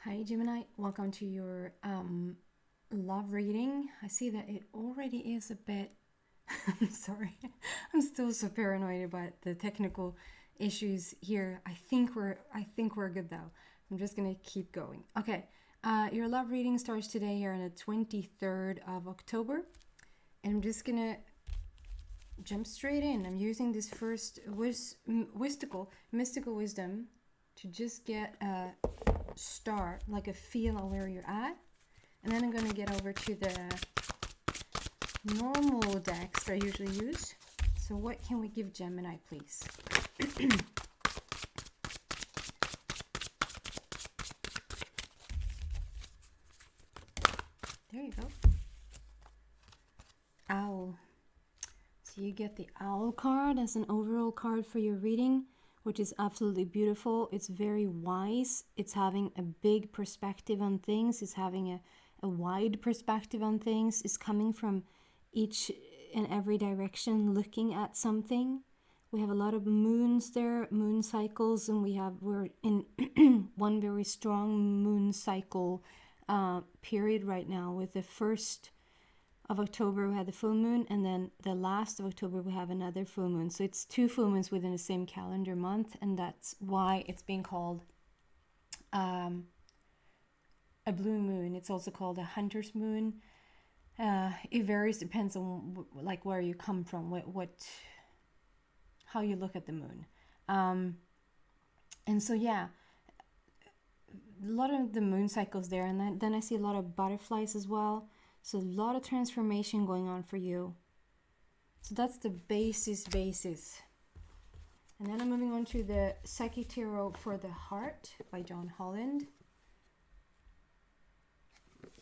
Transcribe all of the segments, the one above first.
Hi Gemini, welcome to your love reading. I see that it already is a bit I'm sorry. I'm still so paranoid about the technical issues here. I think we're good though. I'm just going to keep going. Okay. Your love reading starts today here on the 23rd of October. And I'm just going to jump straight in. I'm using this first mystical wisdom to just get a start, like a feel of where you're at. And then I'm going to get over to the normal decks that I usually use. So what can we give Gemini, please? There you go. Owl. So you get the owl card as an overall card for your reading, which is absolutely beautiful. It's very wise. It's having a big perspective on things. It's having a wide perspective on things. It's coming from each and every direction, looking at something. We have a lot of moons there, moon cycles, and we're in one very strong moon cycle period right now. With the 1st of October we had the full moon, and then the last of October we have another full moon. So it's 2 full moons within the same calendar month, and that's why it's being called a blue moon. It's also called a hunter's moon. It varies, depends on like where you come from, how you look at the moon. And so yeah, a lot of the moon cycles there, and then I see a lot of butterflies as well. So a lot of transformation going on for you. So that's the basis. And then I'm moving on to the Psychic Tarot for the Heart by John Holland.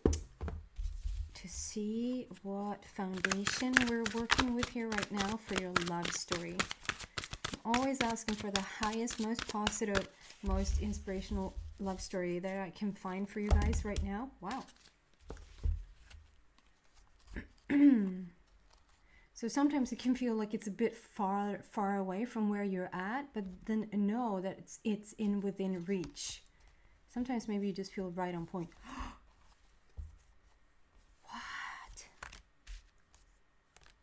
To see what foundation we're working with here right now for your love story. I'm always asking for the highest, most positive, most inspirational love story that I can find for you guys right now. Wow. So sometimes it can feel like it's a bit far away from where you're at, but then know that it's within reach. Sometimes maybe you just feel right on point. What?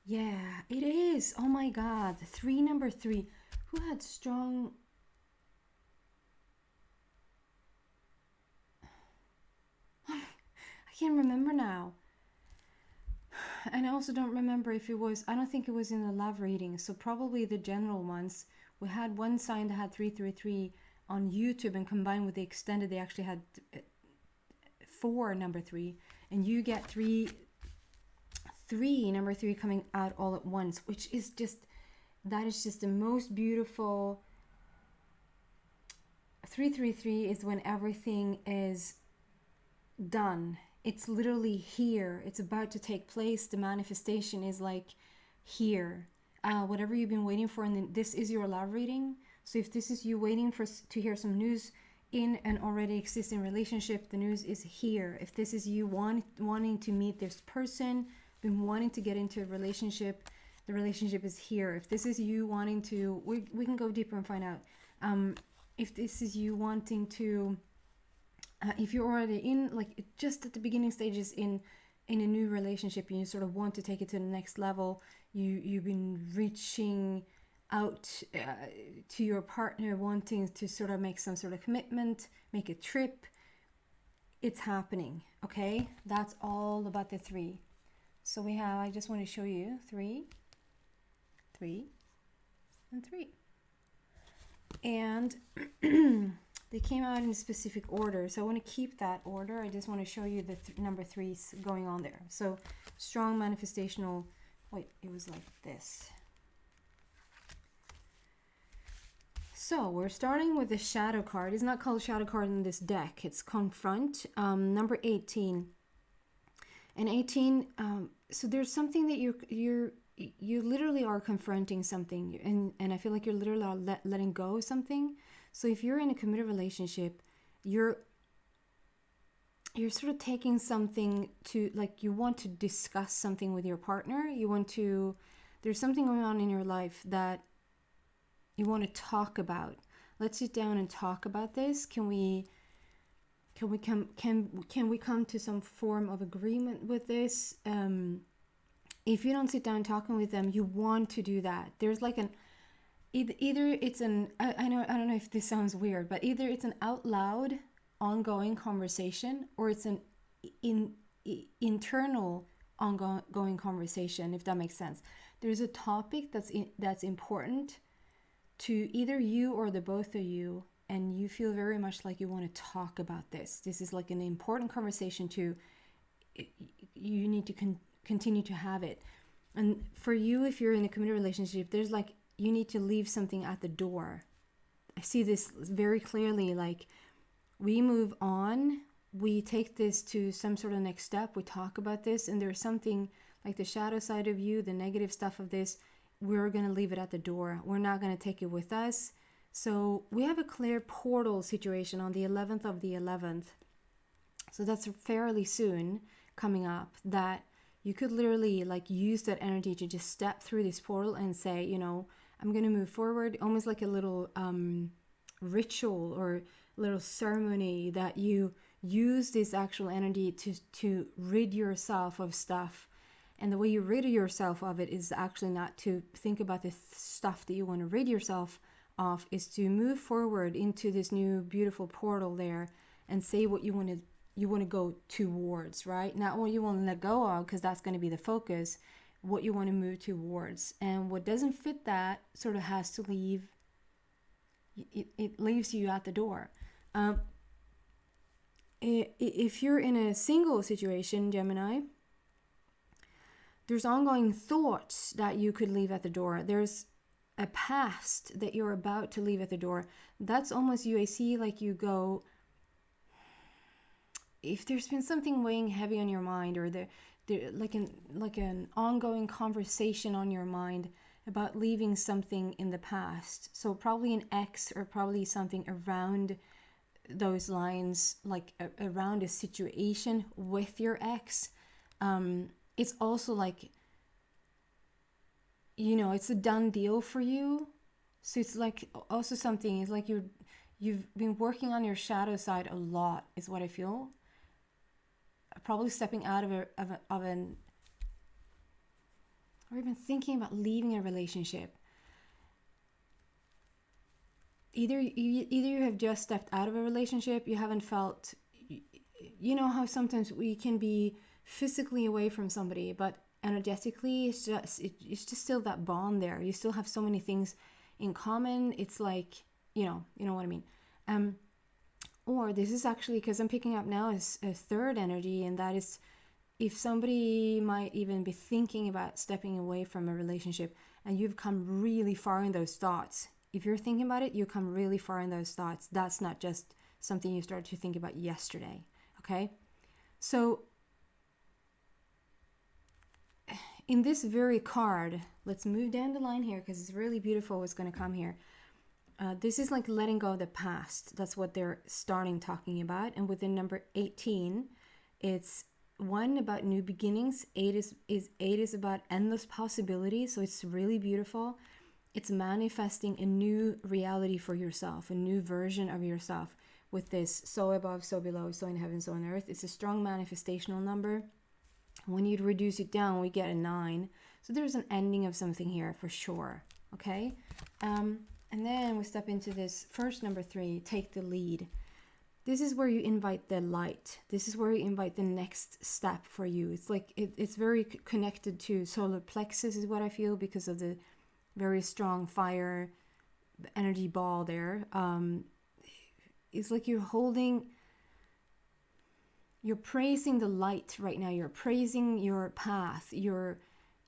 Yeah, it is. Oh my God. Number 3. Who had strong... I can't remember now. And I also don't remember if it was, I don't think it was in the love reading, so probably the general ones. We had one sign that had 333 on YouTube, and combined with the extended, they actually had 4 number 3, and you get 3 number 3 coming out all at once, which is just, that is just the most beautiful. 333 is when everything is done. It's literally here. It's about to take place. The manifestation is like here. Whatever you've been waiting for, and then this is your love reading. So if this is you waiting to hear some news in an already existing relationship, the news is here. If this is you wanting to meet this person, been wanting to get into a relationship, the relationship is here. If this is you wanting to, we can go deeper and find out. If this is you wanting to, if you're already in, like, just at the beginning stages in a new relationship, and you sort of want to take it to the next level, you've been reaching out to your partner, wanting to sort of make some sort of commitment, make a trip. It's happening, okay? That's all about the 3. So we have, I just want to show you 3, 3, and 3. And they came out in a specific order, so I want to keep that order. I just want to show you the number 3s going on there. So strong manifestational, wait, it was like this. So we're starting with the shadow card. It's not called shadow card in this deck. It's confront, number 18. And 18, so there's something that you literally are confronting something, and I feel like you're literally letting go of something. So if you're in a committed relationship, you're sort of taking something to, like, you want to discuss something with your partner. There's something going on in your life that you want to talk about. Let's sit down and talk about this. Can we can we come to some form of agreement with this? If you don't sit down talking with them, you want to do that. There's like an either it's an I don't know if this sounds weird, but either it's an out loud ongoing conversation, or it's an internal ongoing conversation, if that makes sense. There's a topic that's important to either you or the both of you, and you feel very much like you want to talk about this. This is like an important conversation you need to continue to have it. And for you, if you're in a committed relationship, there's like, you need to leave something at the door. I see this very clearly. Like, we move on, we take this to some sort of next step, we talk about this, and there's something like the shadow side of you, the negative stuff of this, we're going to leave it at the door. We're not going to take it with us. So we have a clear portal situation on the 11th of the 11th. So that's fairly soon coming up, that you could literally like use that energy to just step through this portal and say, you know, I'm going to move forward, almost like a little ritual or little ceremony, that you use this actual energy to rid yourself of stuff. And the way you rid yourself of it is actually not to think about the stuff that you want to rid yourself of, is to move forward into this new beautiful portal there and say what you want to go towards, right? Not what you want to let go of, because that's going to be the focus, what you want to move towards. And what doesn't fit that sort of has to leave. It leaves you at the door. If you're in a single situation, Gemini, there's ongoing thoughts that you could leave at the door. There's a past that you're about to leave at the door. That's almost you. I see like you go, if there's been something weighing heavy on your mind, or like an ongoing conversation on your mind about leaving something in the past. So probably an ex, or probably something around those lines, like around a situation with your ex. It's also like, you know, it's a done deal for you. So it's like also something, it's like you've been working on your shadow side a lot, is what I feel. Probably stepping out of an, or even thinking about leaving a relationship. Either you have just stepped out of a relationship, you haven't felt, you know how sometimes we can be physically away from somebody, but energetically it's just still that bond there. You still have so many things in common. It's like, you know what I mean. Or this is actually, because I'm picking up now as a third energy, and that is if somebody might even be thinking about stepping away from a relationship, and you've come really far in those thoughts. If you're thinking about it, you come really far in those thoughts. That's not just something you started to think about yesterday. Okay? So in this very card, let's move down the line here, because it's really beautiful what's going to come here. This is like letting go of the past. That's what they're starting talking about. And within number 18, it's 1 about new beginnings. 8 is about endless possibilities. So it's really beautiful. It's manifesting a new reality for yourself, a new version of yourself with this so above, so below, so in heaven, so on earth. It's a strong manifestational number. When you reduce it down, we get a 9. So there's an ending of something here for sure. Okay? And then we step into this first number 3, take the lead. This is where you invite the light. This is where you invite the next step for you. It's like, it's very connected to solar plexus is what I feel, because of the very strong fire energy ball there. It's like you're praising the light right now. You're praising your path. You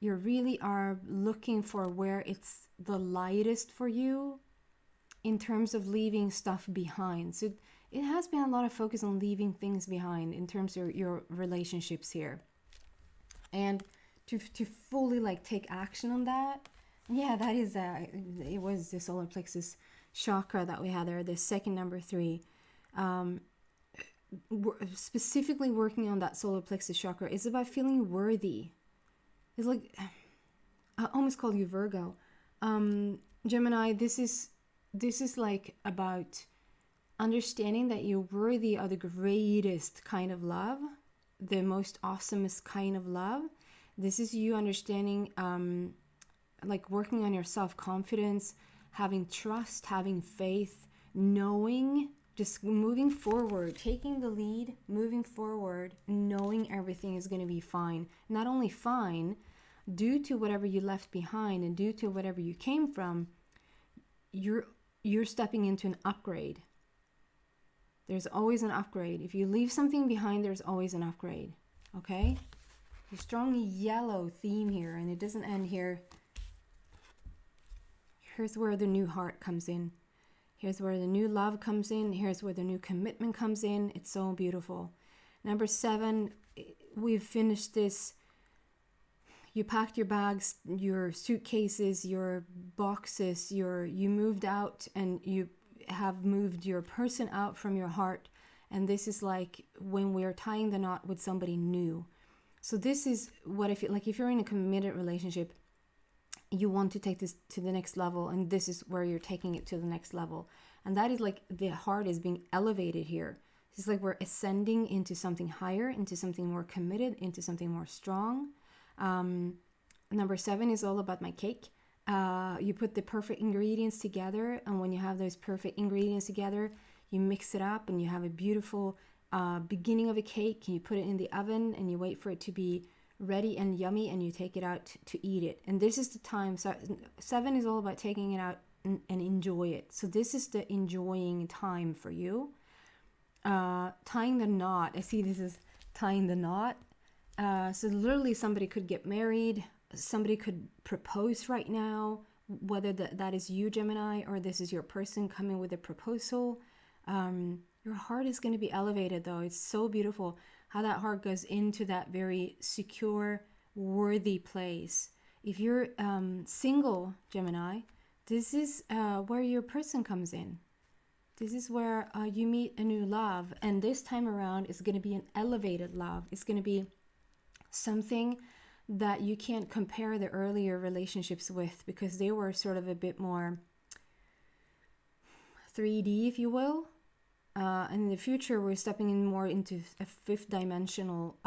really are looking for where it's the lightest for you in terms of leaving stuff behind. So it has been a lot of focus on leaving things behind in terms of your relationships here. And to fully like take action on that. Yeah, that is, it was the solar plexus chakra that we had there, the second number 3. Specifically working on that solar plexus chakra is about feeling worthy. It's like, I almost call you Virgo. Gemini, this is like about understanding that you're worthy of the greatest kind of love, the most awesomest kind of love. This is you understanding, like working on your self-confidence, having trust, having faith, knowing, just moving forward, taking the lead, moving forward, knowing everything is going to be fine. Not only fine, due to whatever you left behind and due to whatever you came from, you're stepping into an upgrade. There's always an upgrade. If you leave something behind, there's always an upgrade. Okay? A strong yellow theme here, and it doesn't end here. Here's where the new heart comes in. Here's where the new love comes in. Here's where the new commitment comes in. It's so beautiful. Number 7, we've finished this. You packed your bags, your suitcases, your boxes, you moved out, and you have moved your person out from your heart. And this is like when we're tying the knot with somebody new. So this is what if you're in a committed relationship, you want to take this to the next level, and this is where you're taking it to the next level. And that is like the heart is being elevated here. It's like we're ascending into something higher, into something more committed, into something more strong. Number 7 is all about my cake. You put the perfect ingredients together, and when you have those perfect ingredients together, you mix it up and you have a beautiful beginning of a cake, and you put it in the oven and you wait for it to be ready and yummy, and you take it out to eat it. And this is the time. So 7 is all about taking it out and enjoy it. So this is the enjoying time for you. Tying the knot. I see this is tying the knot. So literally somebody could get married, somebody could propose right now, whether that is you, Gemini, or this is your person coming with a proposal. Your heart is going to be elevated, though. It's so beautiful how that heart goes into that very secure, worthy place. If you're single, Gemini, this is where your person comes in. This is where you meet a new love. And this time around, it's going to be an elevated love. It's going to be something that you can't compare the earlier relationships with, because they were sort of a bit more 3D, if you will. And in the future, we're stepping in more into a 5th dimensional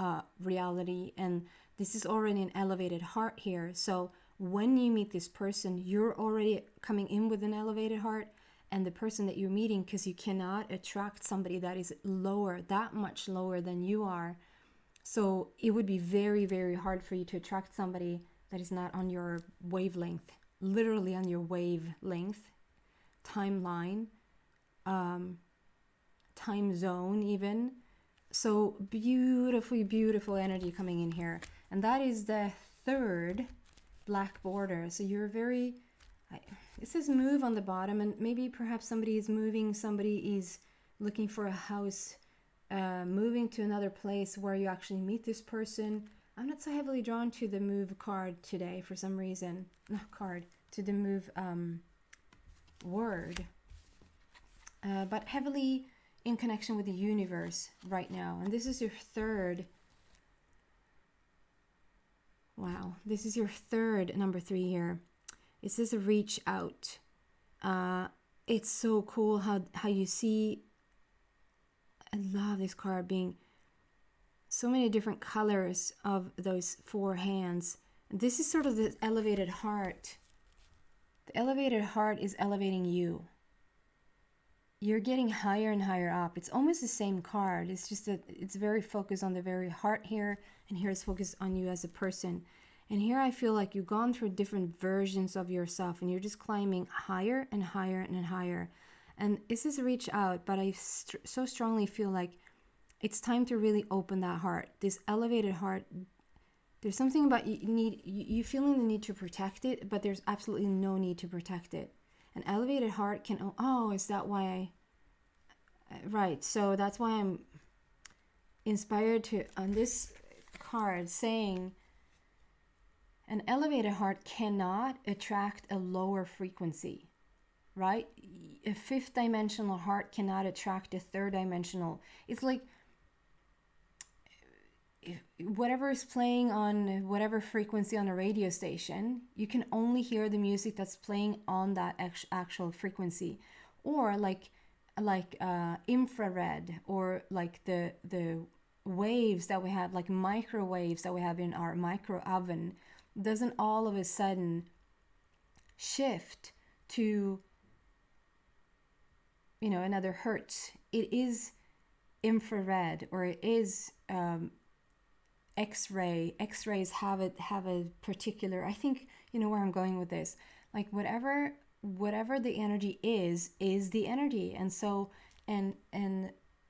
reality, and this is already an elevated heart here. So when you meet this person, you're already coming in with an elevated heart, and the person that you're meeting, because you cannot attract somebody that is lower, that much lower than you are. So it would be very, very hard for you to attract somebody that is not on your wavelength, literally on your wavelength, timeline, time zone even. So beautiful, beautiful energy coming in here. And that is the 3rd black border. So you're very, it says move on the bottom, and maybe perhaps somebody is moving, somebody is looking for a house, moving to another place where you actually meet this person. I'm not so heavily drawn to the move card today for some reason. Not card, to the move word. But heavily in connection with the universe right now. And this is your 3rd. Wow, this is your 3rd, number 3 here. It says reach out. It's so cool how you see, I love this card being so many different colors of those 4 hands. This is sort of the elevated heart. The elevated heart is elevating you. You're getting higher and higher up. It's almost the same card. It's just that it's very focused on the very heart here, and here it's focused on you as a person. And here I feel like you've gone through different versions of yourself, and you're just climbing higher and higher and higher. And this is reach out, but I so strongly feel like it's time to really open that heart. This elevated heart, there's something about you feeling the need to protect it, but there's absolutely no need to protect it. An elevated heart can, is that why right, so that's why I'm inspired to, on this card, saying an elevated heart cannot attract a lower frequency, right? A 5th dimensional heart cannot attract a 3rd dimensional. It's like whatever is playing on whatever frequency on a radio station, you can only hear the music that's playing on that actual frequency. Or like like infrared, or like the waves that we have, like microwaves that we have in our micro oven, doesn't all of a sudden shift to, you know, another hertz. It is infrared, or it is X-ray. X-rays have a particular, I think you know where I'm going with this. Like whatever the energy is the energy. And so and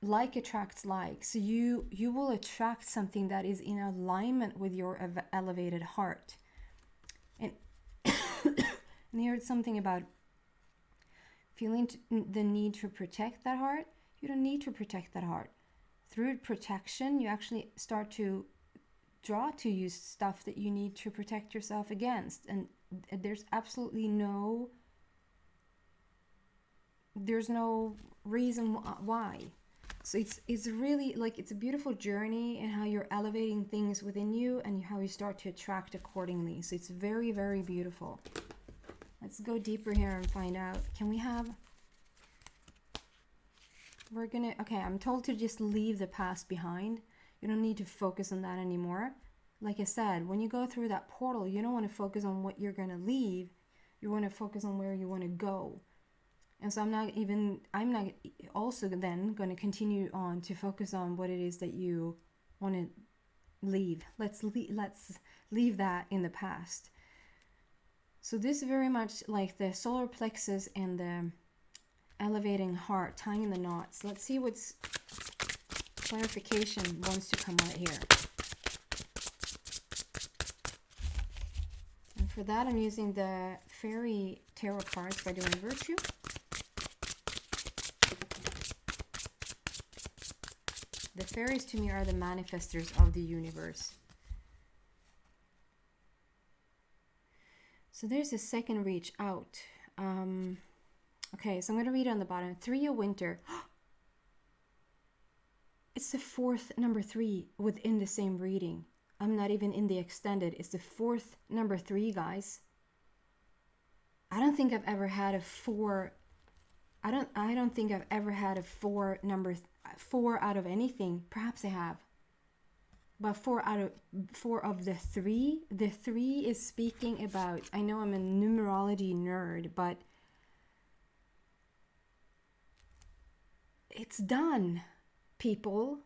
like attracts like. So you will attract something that is in alignment with your elevated heart. And and you heard something about feeling the need to protect that heart. You don't need to protect that heart. Through protection, you actually start to draw to you stuff that you need to protect yourself against. And there's absolutely no reason why. So it's really like, it's a beautiful journey in how you're elevating things within you and how you start to attract accordingly. So it's very, very beautiful. Let's go deeper here and find out. Can we have... Okay, I'm told to just leave the past behind. You don't need to focus on that anymore. Like I said, when you go through that portal, you don't want to focus on what you're going to leave. You want to focus on where you want to go. And so I'm not also then going to continue on to focus on what it is that you want to leave. Let's leave that in the past. So this is very much like the solar plexus and the elevating heart, tying the knots. Let's see what's clarification wants to come out here. And for that, I'm using the Fairy Tarot cards by Doreen Virtue. The fairies to me are the manifestors of the universe. So there's a second reach out. Okay, so I'm going to read it on the bottom. 3 of Winter. It's the fourth number 3 within the same reading. I'm not even in the extended. It's the fourth number 3, guys. I don't think I've ever had a 4. I don't think I've ever had a 4 number 4 out of anything. Perhaps I have. But 4 of the 3. The 3 is speaking about, I know I'm a numerology nerd, but it's done, people.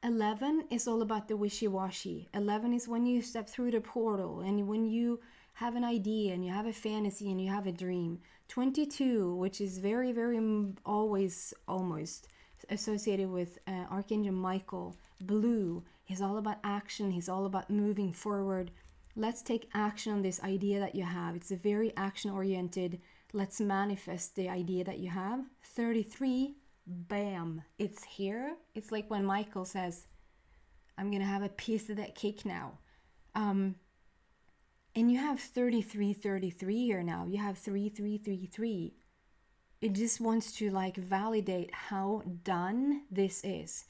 11 is all about the wishy-washy. 11 is when you step through the portal and when you have an idea and you have a fantasy and you have a dream. 22, which is very, very always almost associated with Archangel Michael. Blue, he's all about action. He's all about moving forward. Let's take action on this idea that you have. It's a very action-oriented. Let's manifest the idea that you have. 33, bam, it's here. It's like when Michael says, I'm gonna have a piece of that cake now. And you have 33 here now. You have 3333. It just wants to like validate how done this is.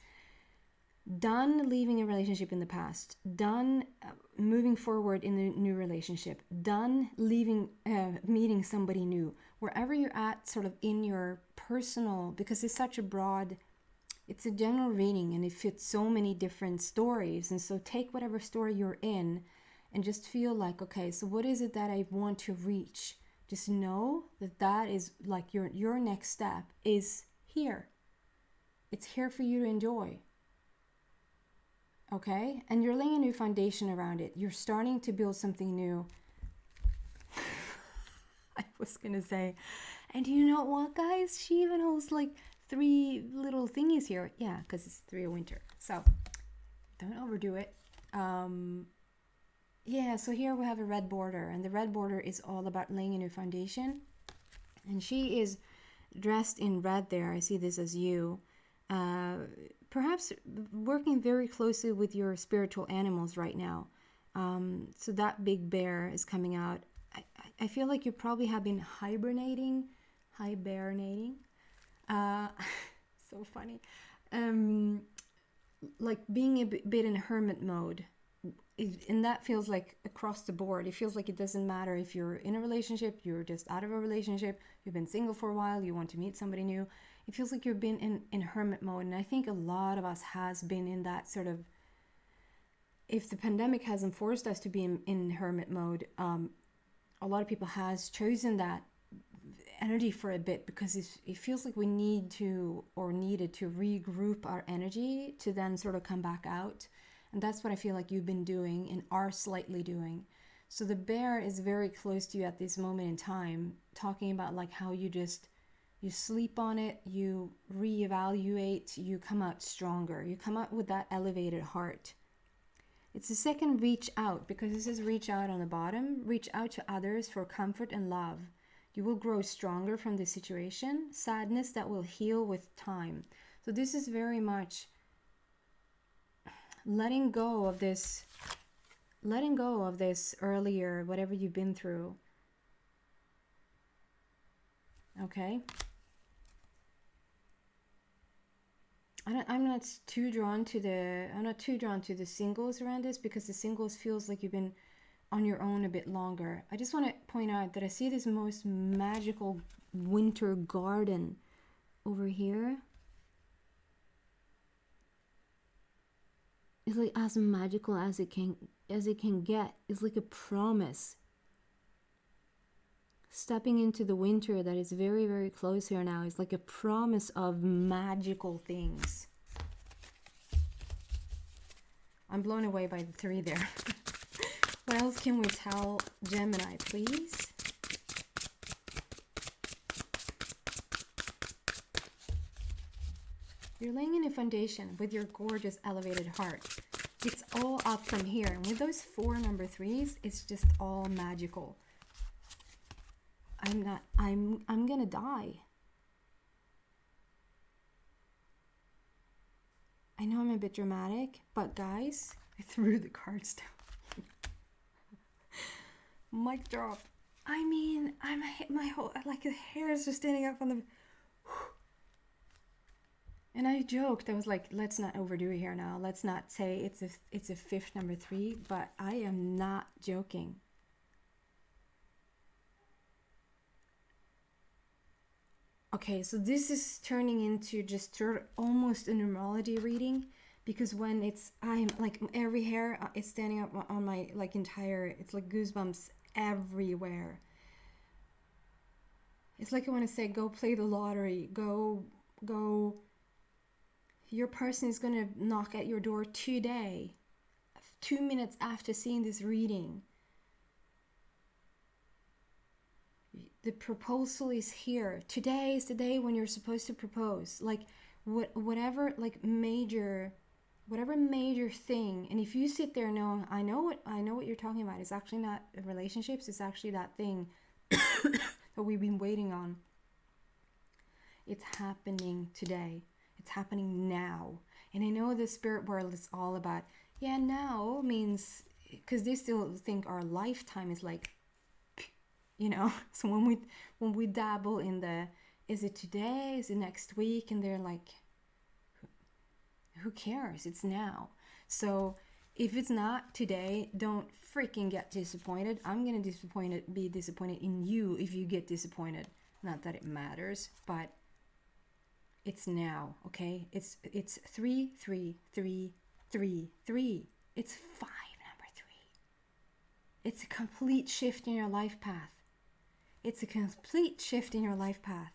Done leaving a relationship in the past. Done moving forward in the new relationship. Done leaving, meeting somebody new. Wherever you're at, sort of in your personal, because it's such a broad, it's a general reading and it fits so many different stories. And so take whatever story you're in and just feel like, okay, so what is it that I want to reach? Just know that that is like your next step is here. It's here for you to enjoy. Okay? And you're laying a new foundation around it. You're starting to build something new. I was going to say, and you know what, guys? She even holds like 3 little thingies here. Yeah, because it's 3 of Winter. So don't overdo it. Yeah, so here we have a red border, and the red border is all about laying a new foundation. And she is dressed in red there. I see this as you. Perhaps working very closely with your spiritual animals right now. So that big bear is coming out. I feel like you probably have been hibernating. So funny. Like being a bit in hermit mode. And that feels like across the board. It feels like it doesn't matter if you're in a relationship, you're just out of a relationship, you've been single for a while, you want to meet somebody new. it feels like you've been in hermit mode. And I think a lot of us has been in that sort of, if the pandemic hasn't forced us to be in hermit mode, a lot of people has chosen that energy for a bit, because it feels like we need to, or needed to, regroup our energy to then sort of come back out. And that's what I feel like you've been doing and are slightly doing. So the bear is very close to you at this moment in time, talking about like how you sleep on it, you reevaluate, you come out stronger, you come out with that elevated heart. It's the second reach out, because this is reach out on the bottom. Reach out to others for comfort and love. You will grow stronger from this situation. Sadness that will heal with time. So this is very much letting go of this earlier, whatever you've been through. Okay? I'm not too drawn to the singles around this, because the singles feels like you've been on your own a bit longer. I just want to point out that I see this most magical winter garden over here. It's like as magical as it can get. It's like a promise. Stepping into the winter that is very, very close here now is like a promise of magical things. I'm blown away by the 3 there. What else can we tell Gemini, please? You're laying in a foundation with your gorgeous elevated heart. It's all up from here. And with those 4 number 3s, it's just all magical. I'm gonna die. I know I'm a bit dramatic, but guys, I threw the cards down. Mic drop. I mean, my whole, like, the hair is just standing up on the... And I joked, I was like, let's not overdo it here now. Let's not say it's a 5th number 3, but I am not joking. Okay, so this is turning into just sort of almost a numerology reading, because when I'm like, every hair is standing up on my like entire, it's like goosebumps everywhere. It's like I want to say, go play the lottery, go. Your person is going to knock at your door today, 2 minutes after seeing this reading. The proposal is here. Today is the day when you're supposed to propose. Like whatever major thing. And if you sit there knowing, I know what you're talking about. It's actually not relationships. It's actually that thing that we've been waiting on. It's happening today. It's happening now. And I know the spirit world is all about, yeah, now means, because they still think our lifetime is like, you know. So when we dabble in the, is it today, is it next week, and they're like, who cares, it's now. So if it's not today, don't freaking get disappointed. I'm gonna be disappointed in you if you get disappointed. Not that it matters, but it's now. Okay, it's 3 3 3 3 3. It's 5 number 3. It's a complete shift in your life path. It's a complete shift in your life path.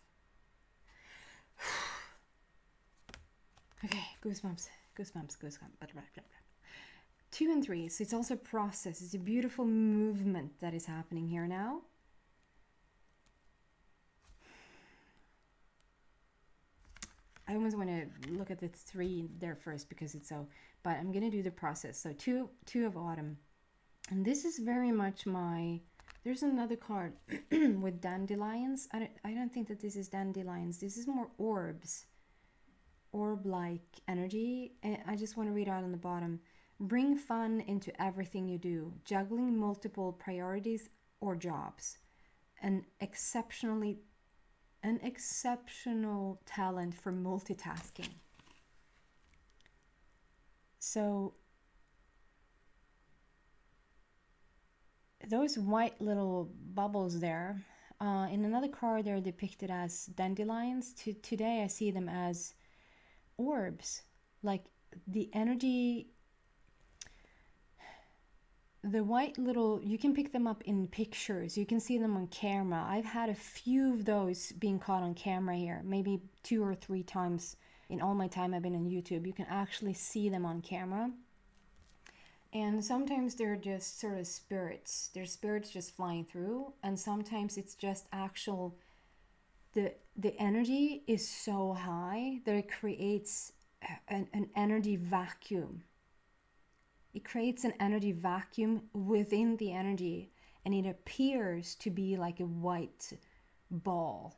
Okay, goosebumps. 2 and 3. So it's also a process. It's a beautiful movement that is happening here now. I almost want to look at the 3 there first because it's so, but I'm going to do the process. So two of autumn. And this is very much there's another card with dandelions. I don't think that this is dandelions. This is more orbs. Orb-like energy. And I just want to read out on the bottom. Bring fun into everything you do. Juggling multiple priorities or jobs. An exceptional talent for multitasking. So those white little bubbles there In another card, they're depicted as dandelions. Today, I see them as orbs. Like the energy, the white little, you can pick them up in pictures. You can see them on camera. I've had a few of those being caught on camera here, maybe 2 or 3 times in all my time I've been on YouTube. You can actually see them on camera. And sometimes they're just sort of spirits. They're spirits just flying through. And sometimes it's just actual, the energy is so high that it creates an energy vacuum. It creates an energy vacuum within the energy, and it appears to be like a white ball.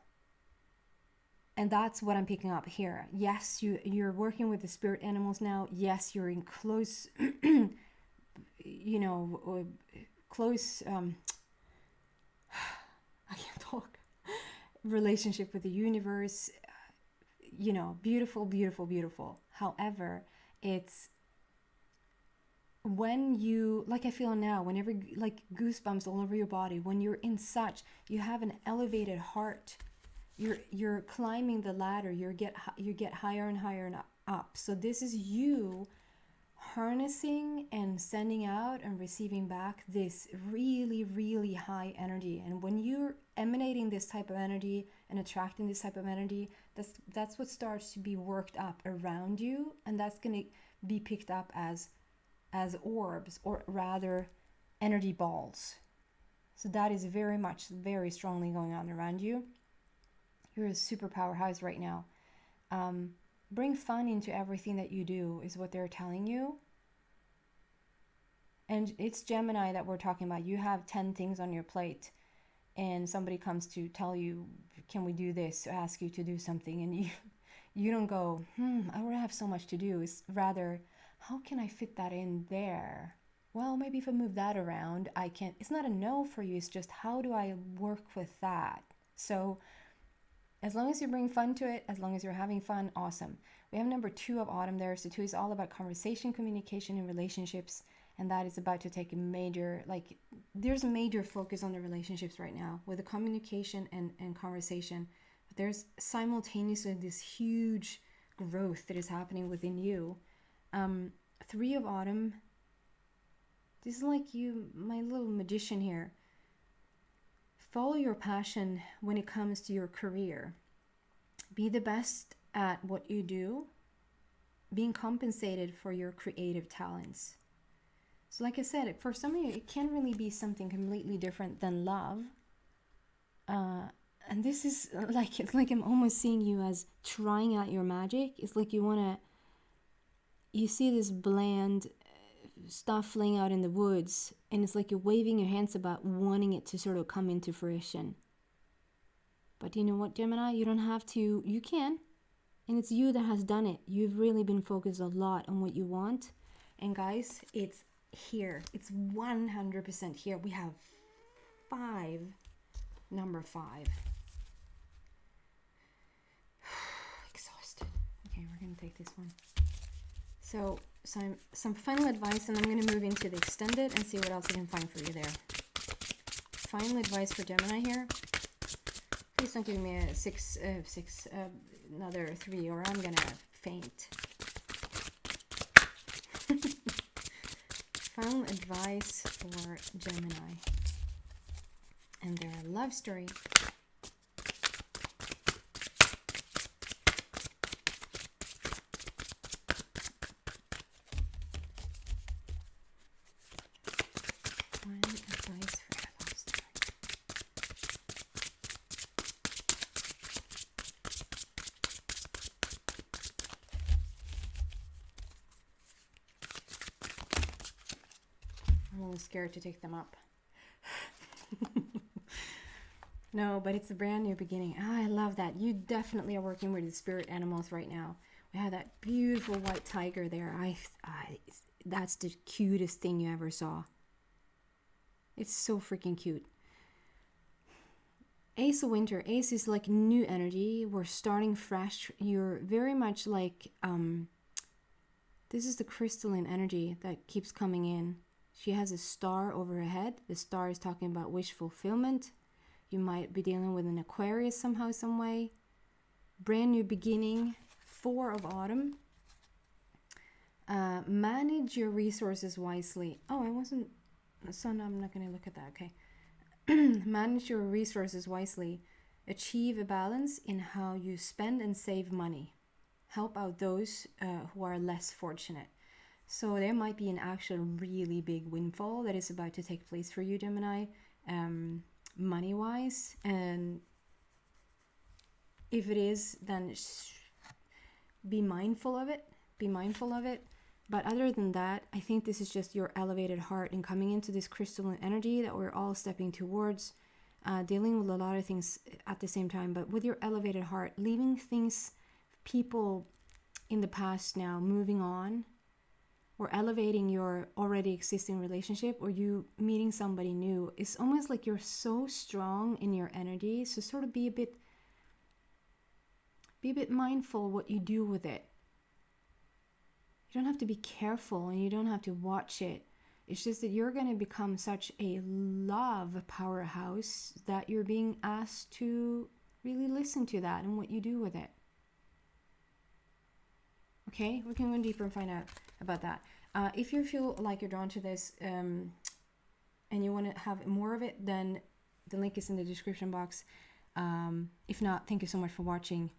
And that's what I'm picking up here. Yes, you're working with the spirit animals now. Yes, you're in close, close, I can't talk, relationship with the universe. Beautiful, beautiful, beautiful. However, it's when you, like I feel now, whenever, like goosebumps all over your body, when you're in such, you have an elevated heart, you're climbing the ladder, you get higher and higher and up. So this is you harnessing and sending out and receiving back this really, really high energy. And when you're emanating this type of energy and attracting this type of energy, that's what starts to be worked up around you, and that's going to be picked up as orbs, or rather energy balls. So that is very strongly going on around you. You're a super powerhouse right now. Bring fun into everything that you do is what they're telling you. And it's Gemini that we're talking about. You have 10 things on your plate, and somebody comes to tell you, can we do this, ask you to do something, and you don't go, I already have so much to do. It's rather, how can I fit that in there? Well, maybe if I move that around, I can. It's not a no for you. It's just, how do I work with that? So as long as you bring fun to it, as long as you're having fun, awesome. We have number 2 of autumn there. So 2 is all about conversation, communication, and relationships. And that is about to take a major, there's a major focus on the relationships right now with the communication and conversation. But there's simultaneously this huge growth that is happening within you. 3 of autumn, this is like you, my little magician here. Follow your passion when it comes to your career. Be the best at what you do, being compensated for your creative talents. So like I said, for some of you, it can really be something completely different than love. And this is it's like I'm almost seeing you as trying out your magic. It's like you see this bland stuff laying out in the woods, and it's like you're waving your hands about, wanting it to sort of come into fruition. But you know what, Gemini? You don't have to. You can. And it's you that has done it. You've really been focused a lot on what you want. And guys, it's here. It's 100% here. We have 5. Number 5. Exhausted. Okay, we're going to take this one. So some final advice, and I'm going to move into the extended and see what else I can find for you there. Final advice for Gemini here. Please don't give me a 6, another 3, or I'm going to faint. Final advice for Gemini and their love story. Scared to take them up. No, but it's a brand new beginning. I love that. You definitely are working with the spirit animals right now. We have that beautiful white tiger there. That's the cutest thing you ever saw. It's so freaking cute. Ace of Winter. Ace is like new energy. We're starting fresh. You're very much like this is the crystalline energy that keeps coming in. She has a star over her head. The star is talking about wish fulfillment. You might be dealing with an Aquarius somehow, some way. Brand new beginning. 4 of Autumn. Manage your resources wisely. Oh, I wasn't... So no, I'm not going to look at that. Okay. Manage your resources wisely. Achieve a balance in how you spend and save money. Help out those who are less fortunate. So there might be an actual really big windfall that is about to take place for you, Gemini, money-wise. And if it is, then be mindful of it. Be mindful of it. But other than that, I think this is just your elevated heart and coming into this crystalline energy that we're all stepping towards, dealing with a lot of things at the same time. But with your elevated heart, leaving things, people in the past now, moving on, or elevating your already existing relationship, or you meeting somebody new. It's almost like you're so strong in your energy. So sort of be a bit mindful what you do with it. You don't have to be careful and you don't have to watch it. It's just that you're going to become such a love powerhouse that you're being asked to really listen to that and what you do with it. Okay, we can go deeper and find out about that. If you feel like you're drawn to this and you want to have more of it, then the link is in the description box. If not, thank you so much for watching.